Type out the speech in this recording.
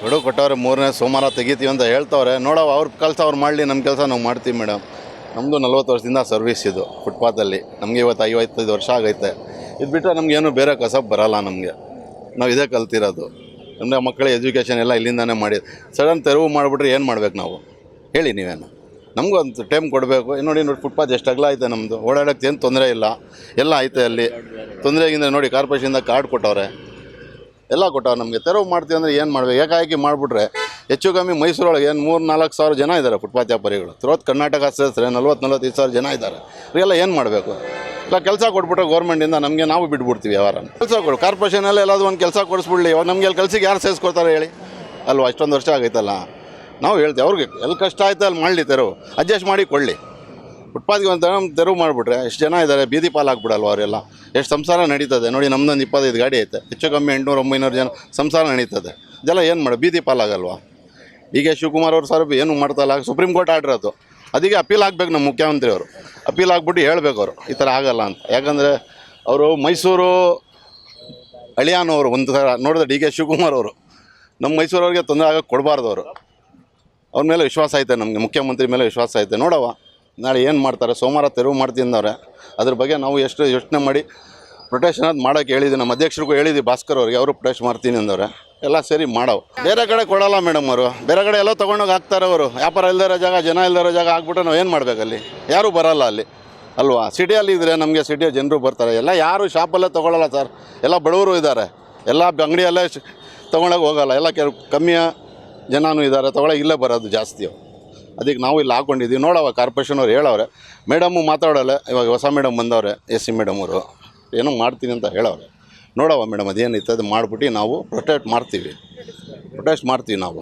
ಗಡುವು ಕೊಟ್ಟವ್ರೆ 3ನೇ ಸೋಮವಾರ ತೆಗಿತೀವಿ ಅಂತ ಹೇಳ್ತವ್ರೆ. ನೋಡವ ಅವ್ರ ಕೆಲಸ ಅವ್ರು ಮಾಡಲಿ, ನಮ್ಮ ಕೆಲಸ ನಾವು ಮಾಡ್ತೀವಿ ಮೇಡಮ್. ನಮ್ಮದು 40 ವರ್ಷದಿಂದ ಸರ್ವಿಸ್ ಇದು ಫುಟ್ಪಾತಲ್ಲಿ. ನಮಗೆ ಇವತ್ತು 55 ವರ್ಷ ಆಗೈತೆ. ಇದು ಬಿಟ್ಟರೆ ನಮಗೇನು ಬೇರೆ ಕಸಬ್ ಬರೋಲ್ಲ ನಮಗೆ. ನಾವು ಇದೇ ಕಲ್ತಿರೋದು. ಅಂದರೆ ಮಕ್ಕಳ ಎಜುಕೇಷನ್ ಎಲ್ಲ ಇಲ್ಲಿಂದಾನೇ ಮಾಡಿ ಸಡನ್ ತೆರವು ಮಾಡಿಬಿಟ್ರೆ ಏನು ಮಾಡ್ಬೇಕು ನಾವು ಹೇಳಿ ನೀವೇನು? ನಮಗೂ ಒಂದು ಟೈಮ್ ಕೊಡಬೇಕು. ನೋಡಿ ಫುಟ್ಪಾತ್ ಎಷ್ಟು ಅಗಲ ಐತೆ ನಮ್ಮದು, ಓಡಾಡೋಕ್ಕೆ ಏನು ತೊಂದರೆ ಇಲ್ಲ, ಎಲ್ಲ ಐತೆ ಅಲ್ಲಿ. ತೊಂದರೆಗಿಂದ ನೋಡಿ ಕಾರ್ಪೊರೇಷನಿಂದ ಕಾರ್ಡ್ ಕೊಟ್ಟವ್ರೆ, ಎಲ್ಲ ಕೊಟ್ಟವ್ರು ನಮಗೆ. ತೆರವು ಮಾಡ್ತೀವಿ ಅಂದರೆ ಏನು ಮಾಡಬೇಕು? ಏಕಾಏಕಿ ಮಾಡಿಬಿಟ್ರೆ ಹೆಚ್ಚು ಕಮ್ಮಿ ಮೈಸೂರೊಳಗೆ ಏನು 3-4 ಸಾವಿರ ಜನ ಇದ್ದಾರೆ ಫುಟ್ಪಾತ್ ವ್ಯಾಪಾರಿಗಳು. ಥ್ರೋತ್ ಕರ್ನಾಟಕ ಸೇರಿಸ್ರೆ 40-45 ಸಾವಿರ ಜನ ಇದ್ದಾರೆ. ಇವರೆಲ್ಲ ಏನು ಮಾಡಬೇಕು? ಇಲ್ಲ ಕೆಲಸ ಕೊಟ್ಬಿಟ್ರೆ ಗೌರ್ಮೆಂಟಿಂದ ನಮಗೆ ನಾವು ಬಿಟ್ಬಿಡ್ತೀವಿ ವ್ಯವಹಾರ. ಕೆಲಸ ಕೊಡು, ಕಾರ್ಪೊರೇಷನಲ್ಲಿ ಎಲ್ಲಾದರೂ ಒಂದು ಕೆಲಸ ಕೊಡಿಸ್ಬಿಡ್ಲಿ. ಇವಾಗ ನಮಗೆ ಅಲ್ಲಿ ಕೆಲಸಕ್ಕೆ ಯಾರು ಸೇರಿಸ್ಕೊಡ್ತಾರೆ ಹೇಳಿ? ಅಲ್ವಾ, ಇಷ್ಟೊಂದು ವರ್ಷ ಆಗೈತಲ್ಲ. ನಾವು ಹೇಳ್ತೀವಿ ಅವ್ರಿಗೆ ಎಲ್ಲಿ ಕಷ್ಟ ಆಯ್ತು ಅಲ್ಲಿ ಮಾಡಲಿ, ತೆರವು ಅಡ್ಜಸ್ಟ್ ಮಾಡಿ ಕೊಡಲಿ. ಫುಟ್ಪಾತ್ಗೆ ಒಂದು ತೆರವು ಮಾಡಿಬಿಟ್ರೆ ಎಷ್ಟು ಜನ ಇದ್ದಾರೆ, ಬೀದಿ ಪಾಲಾಗ್ಬಿಡಲ್ವ ಅವರೆಲ್ಲ? ಎಷ್ಟು ಸಂಸಾರ ನಡೀತದೆ ನೋಡಿ. ನಮ್ಮದೊಂದು 25 ಗಾಡಿ ಐತೆ, ಹೆಚ್ಚು ಕಮ್ಮಿ 800-900 ಜನ ಸಂಸಾರ ನಡೀತದೆ. ಇದೆಲ್ಲ ಏನು ಮಾಡಿ ಬೀದಿ ಪಾಲಾಗಲ್ವಾ? ಈಗ ಶಿವಕುಮಾರ್ ಅವ್ರು ಸರ್ ಏನು ಮಾಡ್ತಾಯಿಲ್ಲ, ಸುಪ್ರೀಂ ಕೋರ್ಟ್ ಆರ್ಡ್ರ್ ಅದು. ಅದಕ್ಕೆ ಅಪೀಲ್ ಆಗಬೇಕು ನಮ್ಮ ಮುಖ್ಯಮಂತ್ರಿ ಅವರು. ಅಪೀಲ್ ಆಗಿಬಿಟ್ಟು ಹೇಳ್ಬೇಕು ಅವರು ಈ ಥರ ಆಗಲ್ಲ ಅಂತ. ಯಾಕಂದರೆ ಅವರು ಮೈಸೂರು ಅಳಿಯಾನವರು ಒಂದು ಥರ ನೋಡಿದ್ರೆ ಡಿ ಕೆ ಶಿವಕುಮಾರ್ ಅವರು ನಮ್ಮ ಮೈಸೂರವ್ರಿಗೆ ತೊಂದರೆ ಆಗೋಕ್ಕೆ ಕೊಡಬಾರ್ದು. ಅವರು ಅವ್ರ ಮೇಲೆ ವಿಶ್ವಾಸ ಐತೆ ನಮಗೆ, ಮುಖ್ಯಮಂತ್ರಿ ಮೇಲೆ ವಿಶ್ವಾಸ ಐತೆ. ನೋಡವ ನಾಳೆ ಏನು ಮಾಡ್ತಾರೆ. ಸೋಮವಾರ ತೆರವು ಮಾಡ್ತೀನಿ ಅಂದವ್ರೆ. ಅದ್ರ ಬಗ್ಗೆ ನಾವು ಎಷ್ಟು ಯೋಚನೆ ಮಾಡಿ ಪ್ರೊಟೆಕ್ಷನ್ ಅದು ಮಾಡೋಕ್ಕೆ ಹೇಳಿದ್ವಿ. ನಮ್ಮ ಅಧ್ಯಕ್ಷರಿಗೂ ಹೇಳಿದ್ವಿ, ಭಾಸ್ಕರ್ ಅವ್ರಿಗೆ. ಅವರು ಪ್ರೊಟೆಸ್ಟ್ ಮಾಡ್ತೀನಿ ಅಂದವ್ರೆ. ಎಲ್ಲ ಸರಿ ಮಾಡವು. ಬೇರೆ ಕಡೆ ಕೊಡೋಲ್ಲ ಮೇಡಮ್ ಅವರು, ಬೇರೆ ಕಡೆ ಎಲ್ಲೋ ತೊಗೊಂಡೋಗಿ ಹಾಕ್ತಾರೆ ಅವರು. ವ್ಯಾಪಾರ ಇಲ್ಲದಿರೋ ಜಾಗ, ಜನ ಇಲ್ಲದಿರೋ ಜಾಗ ಆಗ್ಬಿಟ್ರೆ ನಾವು ಏನು ಮಾಡಬೇಕಲ್ಲಿ? ಯಾರೂ ಬರೋಲ್ಲ ಅಲ್ಲಿ ಅಲ್ವಾ? ಸಿಟಿಯಲ್ಲಿ ಇದ್ದರೆ ನಮಗೆ ಸಿಟಿಯ ಜನರು ಬರ್ತಾರೆ. ಎಲ್ಲ ಯಾರು ಶಾಪಲ್ಲೇ ತೊಗೊಳ್ಳಲ್ಲ ಸರ್, ಎಲ್ಲ ಬಡವರು ಇದ್ದಾರೆ. ಎಲ್ಲ ಅಂಗಡಿಯಲ್ಲೇ ತೊಗೊಳಕ್ಕೆ ಹೋಗೋಲ್ಲ. ಎಲ್ಲ ಕಮ್ಮಿಯ ಜನನೂ ಇದ್ದಾರೆ, ತೊಗೊಳಕ್ಕೆ ಇಲ್ಲೇ ಬರೋದು ಜಾಸ್ತಿ. ಅದಕ್ಕೆ ನಾವು ಇಲ್ಲಿ ಹಾಕ್ಕೊಂಡಿದ್ದೀವಿ. ನೋಡವ ಕಾರ್ಪೊರೇಷನ್ ಅವ್ರು ಹೇಳವ್ರೆ, ಮೇಡಮು ಮಾತಾಡೋಲ್ಲ. ಇವಾಗ ಹೊಸ ಮೇಡಮ್ ಬಂದವ್ರೆ, ಎಸ್ ಸಿ ಮೇಡಮ್ ಅವರು ಏನೋ ಮಾಡ್ತೀನಿ ಅಂತ ಹೇಳವ್ರೆ. ನೋಡವ ಮೇಡಮ್ ಅದೇನಿತ್ತು ಅದು ಮಾಡಿಬಿಟ್ಟು ನಾವು ಪ್ರೊಟೆಸ್ಟ್ ಮಾಡ್ತೀವಿ ನಾವು.